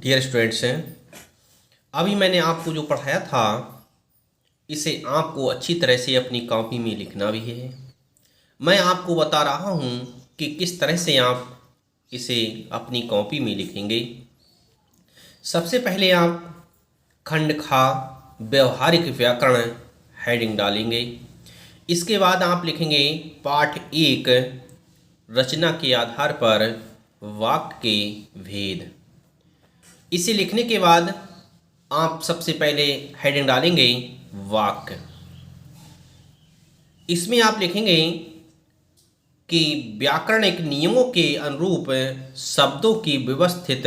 Dear students हैं, अभी मैंने आपको जो पढ़ाया था इसे आपको अच्छी तरह से अपनी कॉपी में लिखना भी है। मैं आपको बता रहा हूँ कि किस तरह से आप इसे अपनी कॉपी में लिखेंगे। सबसे पहले आप खंड खा व्यवहारिक व्याकरण हेडिंग डालेंगे। इसके बाद आप लिखेंगे पाठ 1 रचना के आधार पर वाक्य के भेद। इसे लिखने के बाद आप सबसे पहले हेडिंग डालेंगे वाक्य। इसमें आप लिखेंगे कि व्याकरणिक नियमों के अनुरूप शब्दों की व्यवस्थित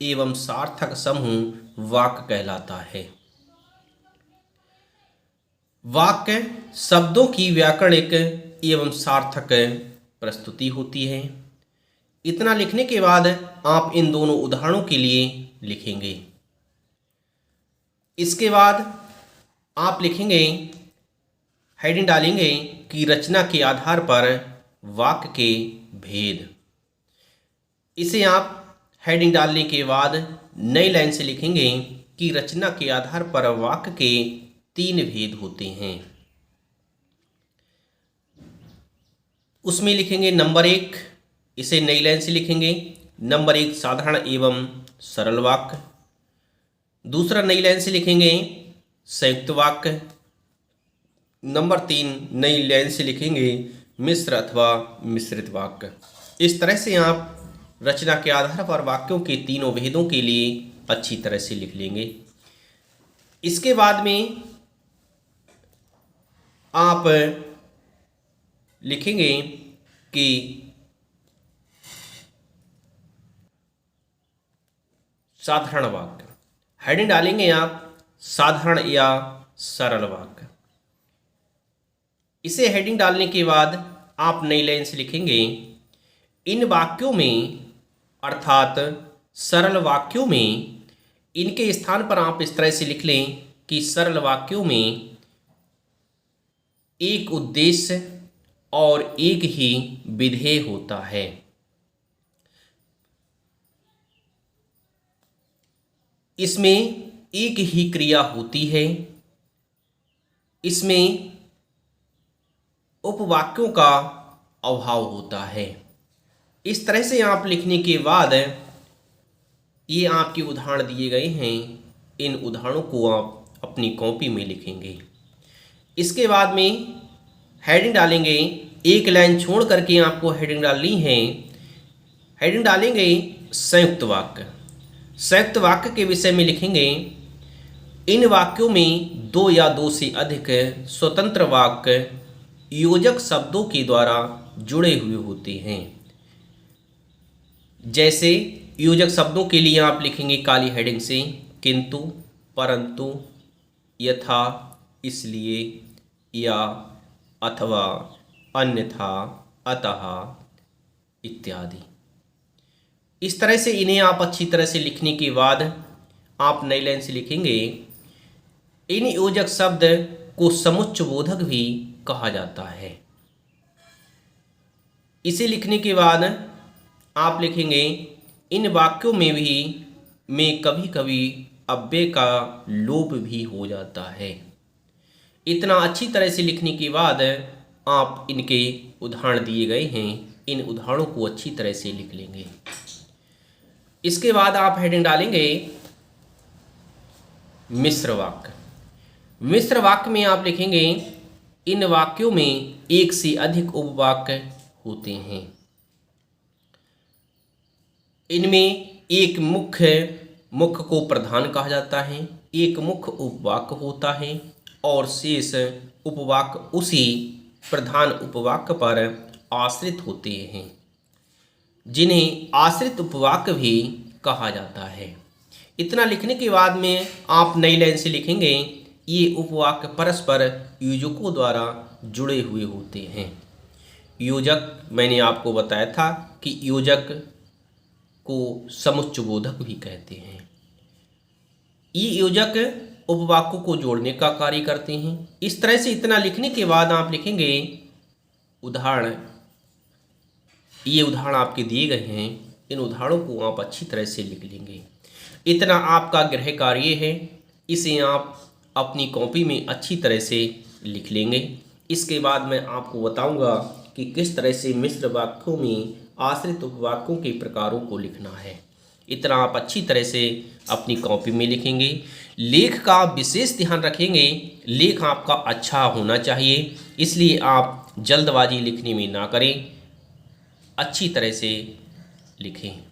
एवं सार्थक समूह वाक्य कहलाता है। वाक्य शब्दों की व्याकरणिक एवं सार्थक प्रस्तुति होती है। इतना लिखने के बाद आप इन दोनों उदाहरणों के लिए लिखेंगे। इसके बाद आप लिखेंगे, हेडिंग डालेंगे कि रचना के आधार पर वाक्य के भेद। इसे आप हेडिंग डालने के बाद नई लाइन से लिखेंगे कि रचना के आधार पर वाक्य के 3 भेद होते हैं। उसमें लिखेंगे नंबर 1, इसे नई लाइन से लिखेंगे नंबर 1 साधारण एवं सरल वाक्य। दूसरा नई लाइन से लिखेंगे संयुक्त वाक्य। नंबर 3 नई लाइन से लिखेंगे मिश्र अथवा मिश्रित वाक्य। इस तरह से आप रचना के आधार पर वाक्यों के तीनों भेदों के लिए अच्छी तरह से लिख लेंगे। इसके बाद में आप लिखेंगे कि साधारण वाक्य। हेडिंग डालेंगे आप साधारण या सरल वाक्य। इसे हेडिंग डालने के बाद आप नई लाइन से लिखेंगे इन वाक्यों में अर्थात सरल वाक्यों में इनके स्थान पर आप इस तरह से लिख लें कि सरल वाक्यों में एक उद्देश्य और एक ही विधेय होता है। इसमें एक ही क्रिया होती है। इसमें उपवाक्यों का अभाव होता है। इस तरह से आप लिखने के बाद ये आपके उदाहरण दिए गए हैं, इन उदाहरणों को आप अपनी कॉपी में लिखेंगे। इसके बाद में हेडिंग डालेंगे, एक लाइन छोड़ करके आपको हेडिंग डालनी है। हेडिंग डालेंगे संयुक्त वाक्य। संयुक्त वाक्य के विषय में लिखेंगे इन वाक्यों में 2 या 2 से अधिक स्वतंत्र वाक्य योजक शब्दों के द्वारा जुड़े हुए होते हैं। जैसे योजक शब्दों के लिए आप लिखेंगे काली हेडिंग से किंतु, परंतु, यथा, इसलिए, या, अथवा, अन्यथा, अतः इत्यादि। इस तरह से इन्हें आप अच्छी तरह से लिखने के बाद आप नई लाइन से लिखेंगे इन योजक शब्द को समुच्चयबोधक भी कहा जाता है। इसे लिखने के बाद आप लिखेंगे इन वाक्यों में कभी कभी अव्यय का लोप भी हो जाता है। इतना अच्छी तरह से लिखने के बाद आप इनके उदाहरण दिए गए हैं, इन उदाहरणों को अच्छी तरह से लिख लेंगे। इसके बाद आप हेडिंग डालेंगे मिश्र वाक्य। मिश्र वाक्य में आप लिखेंगे इन वाक्यों में एक से अधिक उपवाक्य होते हैं। इनमें एक मुख्य को प्रधान कहा जाता है, एक मुख्य उपवाक्य होता है और शेष उपवाक्य उसी प्रधान उपवाक्य पर आश्रित होते हैं, जिन्हें आश्रित उपवाक्य भी कहा जाता है। इतना लिखने के बाद में आप नई लाइन से लिखेंगे ये उपवाक्य परस्पर योजकों द्वारा जुड़े हुए होते हैं। योजक मैंने आपको बताया था कि योजक को समुच्चयबोधक भी कहते हैं। ये योजक उपवाक्यों को जोड़ने का कार्य करते हैं। इस तरह से इतना लिखने के बाद आप लिखेंगे उदाहरण। ये उदाहरण आपके दिए गए हैं, इन उदाहरणों को आप अच्छी तरह से लिख लेंगे। इतना आपका गृह कार्य है, इसे आप अपनी कॉपी में अच्छी तरह से लिख लेंगे। इसके बाद मैं आपको बताऊंगा कि किस तरह से मिश्र वाक्यों में आश्रित उपवाक्यों के प्रकारों को लिखना है। इतना आप अच्छी तरह से अपनी कॉपी में लिखेंगे। लेख का विशेष ध्यान रखेंगे, लेख आपका अच्छा होना चाहिए, इसलिए आप जल्दबाजी लिखने में ना करें, अच्छी तरह से लिखें।